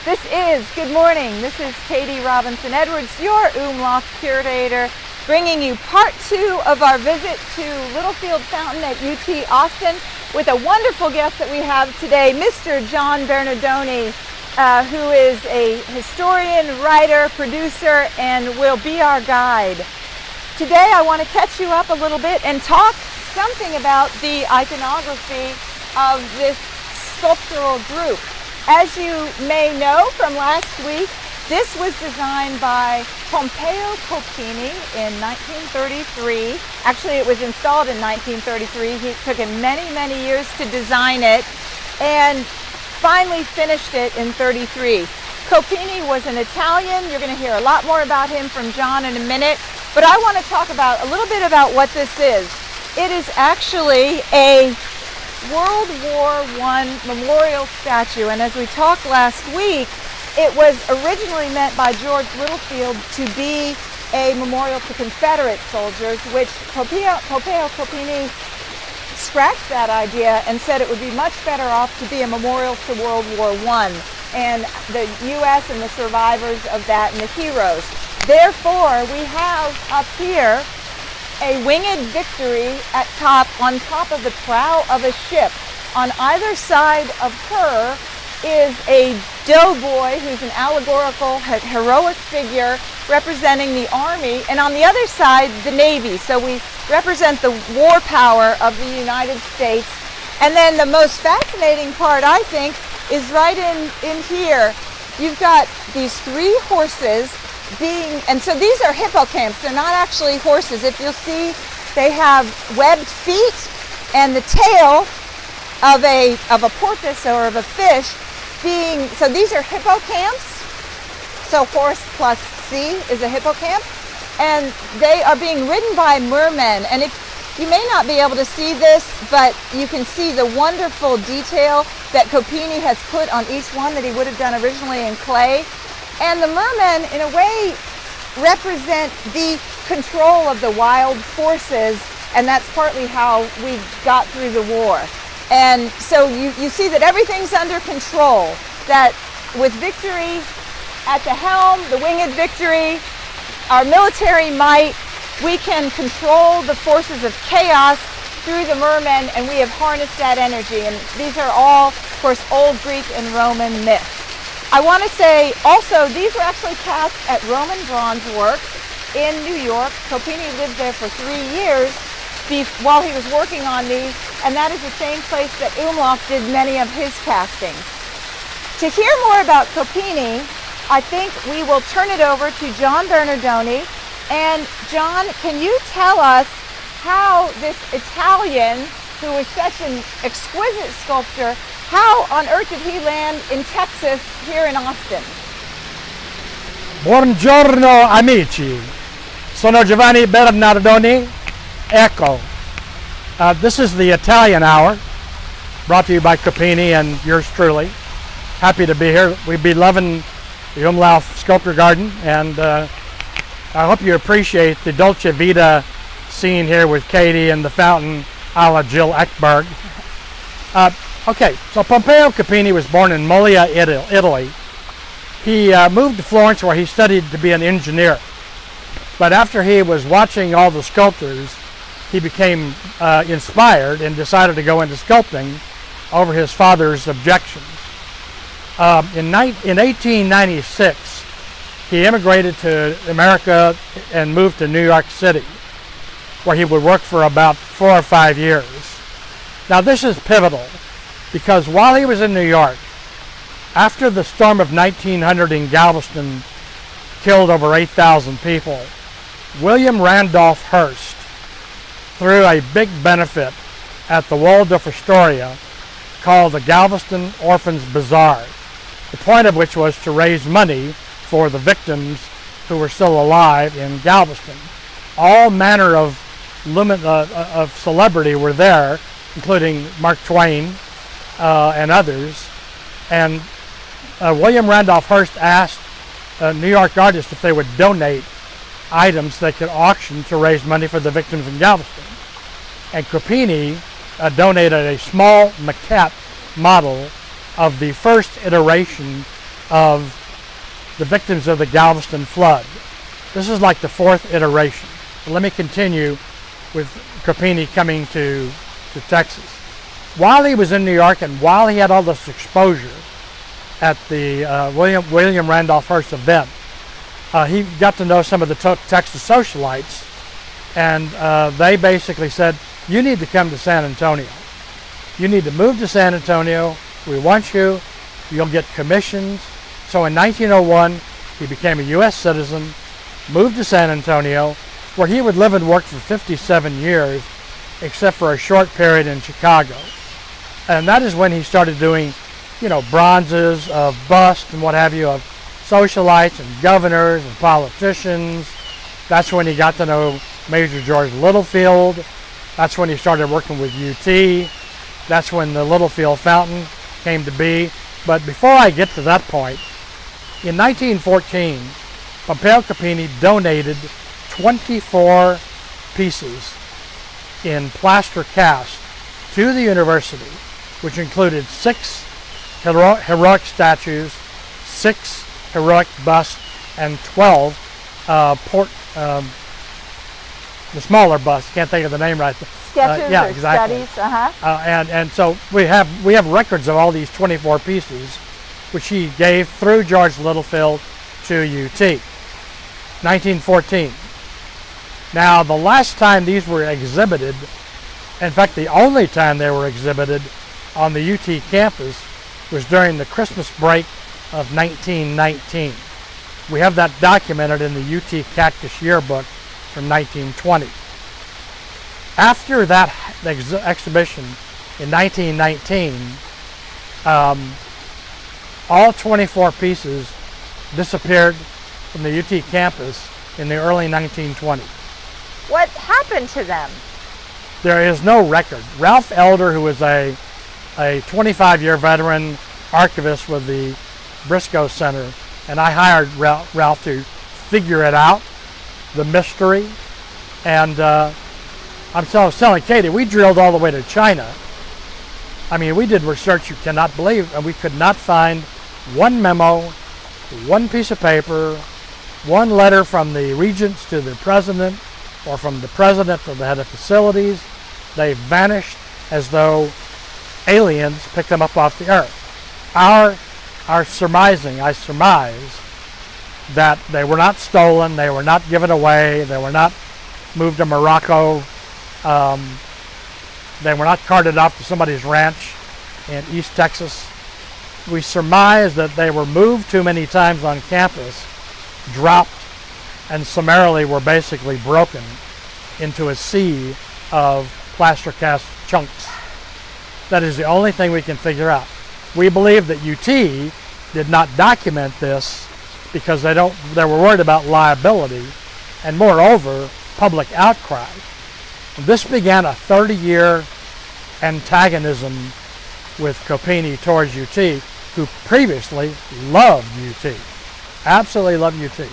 Good morning. This is Katie Robinson Edwards, your Umlauf Curator, bringing you part 2 of our visit to Littlefield Fountain at UT Austin with a wonderful guest that we have today, Mr. John Bernardoni, who is a historian, writer, producer, and will be our guide. Today I want to catch you up a little bit and talk something about the iconography of this sculptural group. As you may know from last week, this was designed by Pompeo Copini in 1933. Actually, it was installed in 1933. He took him many, many years to design it and finally finished it in 33. Copini was an Italian. You're going to hear a lot more about him from John in a minute, but I want to talk about a little bit about what this is. It is actually a World War I memorial statue, and as we talked last week, it was originally meant by George Littlefield to be a memorial to Confederate soldiers, which Pompeo Copini scratched that idea and said it would be much better off to be a memorial to World War I and the U.S. and the survivors of that and the heroes. Therefore, we have up here a winged Victory on top of the prow of a ship. On either side of her is a doughboy who's an allegorical, heroic figure representing the Army, and on the other side, the Navy. So we represent the war power of the United States. And then the most fascinating part, I think, is right in here. You've got these 3 horses and so these are hippocamps. They're not actually horses. If you'll see, they have webbed feet and the tail of a porpoise or of a fish so these are hippocamps. So horse plus C is a hippocamp, and they are being ridden by mermen. And if you may not be able to see this, but you can see the wonderful detail that Copini has put on each one that he would have done originally in clay. And the mermen, in a way, represent the control of the wild forces, and that's partly how we got through the war. And so you see that everything's under control, that with Victory at the helm, the winged Victory, our military might, we can control the forces of chaos through the mermen, and we have harnessed that energy. And these are all, of course, old Greek and Roman myths. I want to say also, these were actually cast at Roman Bronze Works in New York. Copini lived there for 3 years while he was working on these, and that is the same place that Umlauf did many of his castings. To hear more about Copini, I think we will turn it over to John Bernardoni. And John, can you tell us how this Italian, who was such an exquisite sculptor, how on earth did he land in Texas, here in Austin? Buongiorno amici, sono Giovanni Bernardoni. Ecco. This is the Italian Hour, brought to you by Copini and yours truly. Happy to be here. We've been loving the Umlauf Sculpture Garden, and I hope you appreciate the Dolce Vita scene here with Katie and the fountain a la Jill Ekberg. Okay, so Pompeo Copini was born in Moglia, Italy. He moved to Florence, where he studied to be an engineer. But after he was watching all the sculptors, he became inspired and decided to go into sculpting over his father's objections. In 1896, he immigrated to America and moved to New York City, where he would work for about 4 or 5 years. Now this is pivotal, because while he was in New York, after the storm of 1900 in Galveston killed over 8,000 people, William Randolph Hearst threw a big benefit at the Waldorf Astoria called the Galveston Orphans Bazaar, the point of which was to raise money for the victims who were still alive in Galveston. All manner of celebrity were there, including Mark Twain and others. And William Randolph Hearst asked New York artists if they would donate items they could auction to raise money for the victims in Galveston. And Copini donated a small maquette model of the first iteration of the victims of the Galveston flood. This is like the 4th iteration. But let me continue with Copini coming to Texas. While he was in New York and while he had all this exposure at the William Randolph Hearst event, he got to know some of the Texas socialites, and they basically said, you need to come to San Antonio. You need to move to San Antonio. We want you. You'll get commissions. So in 1901, he became a U.S. citizen, moved to San Antonio, where he would live and work for 57 years, except for a short period in Chicago. And that is when he started doing, you know, bronzes of busts and what have you of socialites and governors and politicians. That's when he got to know Major George Littlefield. That's when he started working with UT. That's when the Littlefield Fountain came to be. But before I get to that point, in 1914, Pompeo Copini donated 24 pieces in plaster cast to the university, which included 6 heroic statues, 6 heroic busts, and 12 the smaller busts. Can't think of the name right. Sketches yeah, or exactly. studies. And so we have records of all these 24 pieces, which he gave through George Littlefield to UT. 1914. Now, the last time these were exhibited, in fact, the only time they were exhibited on the UT campus was during the Christmas break of 1919. We have that documented in the UT Cactus Yearbook from 1920. After that exhibition in 1919, all 24 pieces disappeared from the UT campus in the early 1920s. What happened to them? There is no record. Ralph Elder, who was a 25-year veteran archivist with the Briscoe Center, and I hired Ralph to figure it out, the mystery. And I was telling Katie, we drilled all the way to China. I mean, we did research you cannot believe, and we could not find one memo, one piece of paper, one letter from the regents to the president, or from the president to the head of facilities. They vanished as though aliens picked them up off the earth. I surmise that they were not stolen, they were not given away, they were not moved to Morocco, they were not carted off to somebody's ranch in East Texas. We surmise that they were moved too many times on campus, dropped, and summarily were basically broken into a sea of plaster cast chunks. That is the only thing we can figure out. We believe that UT did not document this because they were worried about liability and, moreover, public outcry. And this began a 30-year antagonism with Copini towards UT, who previously loved UT, absolutely loved UT.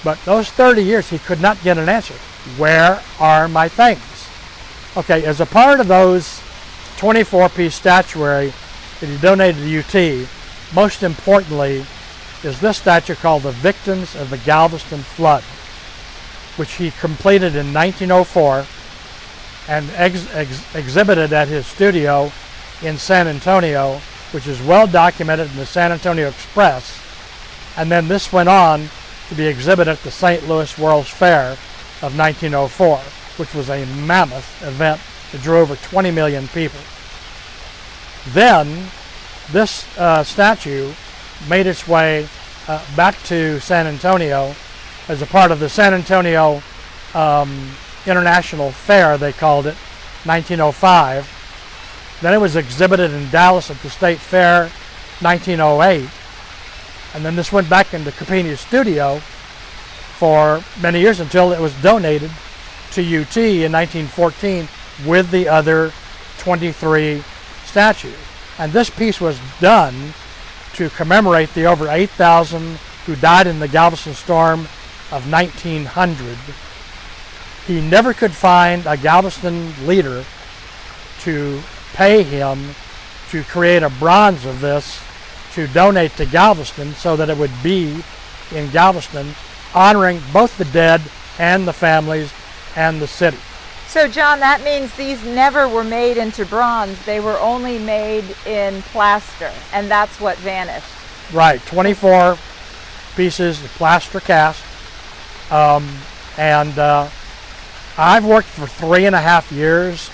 But those 30 years he could not get an answer. Where are my things? Okay, as a part of those 24-piece statuary that he donated to UT, most importantly is this statue called The Victims of the Galveston Flood, which he completed in 1904 and exhibited at his studio in San Antonio, which is well documented in the San Antonio Express. And then this went on to be exhibited at the St. Louis World's Fair of 1904, which was a mammoth event that drew over 20 million people. Then this statue made its way back to San Antonio as a part of the San Antonio International Fair, they called it, 1905. Then it was exhibited in Dallas at the State Fair, 1908. And then this went back into Copini's studio for many years until it was donated to UT in 1914 with the other 23 statues. And this piece was done to commemorate the over 8,000 who died in the Galveston storm of 1900. He never could find a Galveston leader to pay him to create a bronze of this to donate to Galveston so that it would be in Galveston, honoring both the dead and the families and the city. So John, that means these never were made into bronze. They were only made in plaster, and that's what vanished. Right, 24 pieces of plaster cast. I've worked for 3.5 years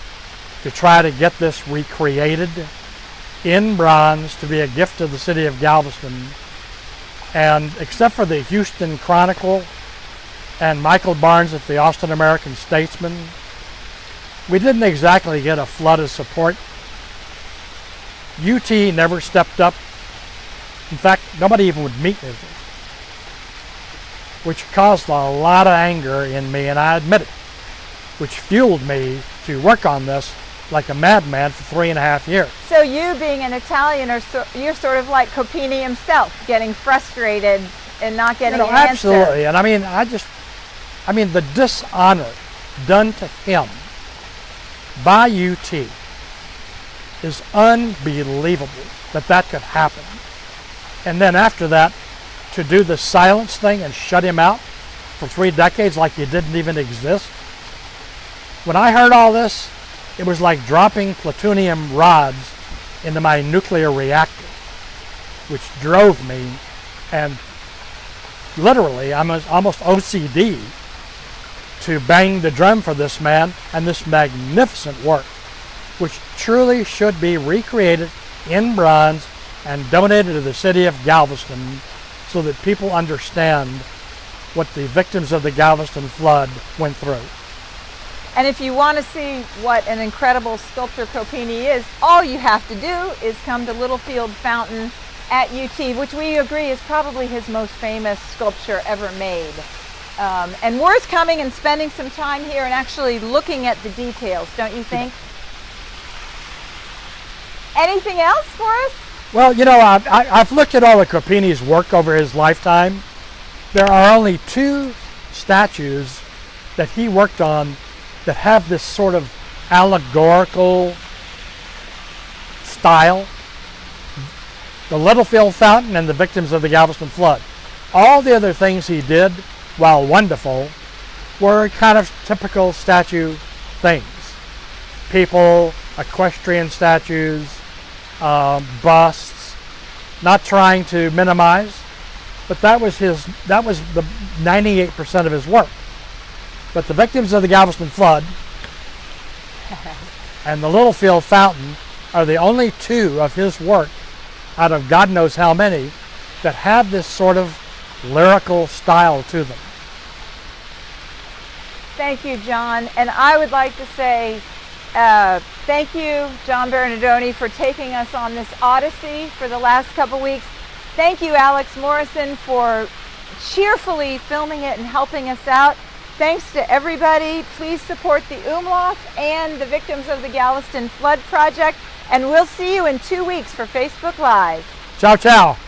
to try to get this recreated in bronze to be a gift to the city of Galveston. And except for the Houston Chronicle and Michael Barnes at the Austin American-Statesman, we didn't exactly get a flood of support. UT never stepped up. In fact, nobody even would meet with me, which caused a lot of anger in me, and I admit it, which fueled me to work on this like a madman for 3.5 years. So you, being an Italian, you're sort of like Copini himself, getting frustrated and not getting an answer. Absolutely. And I mean, the dishonor done to him by UT is unbelievable that could happen. And then after that, to do the silence thing and shut him out for 3 decades like he didn't even exist. When I heard all this, it was like dropping plutonium rods into my nuclear reactor, which drove me, and literally I'm almost OCD to bang the drum for this man and this magnificent work, which truly should be recreated in bronze and donated to the city of Galveston so that people understand what the victims of the Galveston flood went through. And if you want to see what an incredible sculptor Copini is, all you have to do is come to Littlefield Fountain at UT, which we agree is probably his most famous sculpture ever made. And worth coming and spending some time here and actually looking at the details, don't you think? Anything else for us? Well, you know, I've looked at all of Copini's work over his lifetime. There are only 2 statues that he worked on that have this sort of allegorical style. The Littlefield Fountain and the victims of the Galveston flood. All the other things he did, while wonderful, were kind of typical statue things. People, equestrian statues, busts, not trying to minimize, but that was the 98% of his work. But the victims of the Galveston flood and the Littlefield Fountain are the only 2 of his work out of God knows how many that have this sort of lyrical style to them. Thank you, John. And I would like to say thank you, John Bernardoni, for taking us on this odyssey for the last couple weeks. Thank you, Alex Morrison, for cheerfully filming it and helping us out. Thanks to everybody. Please support the Umlauf and the Victims of the Galveston Flood Project. And we'll see you in 2 weeks for Facebook Live. Ciao, ciao.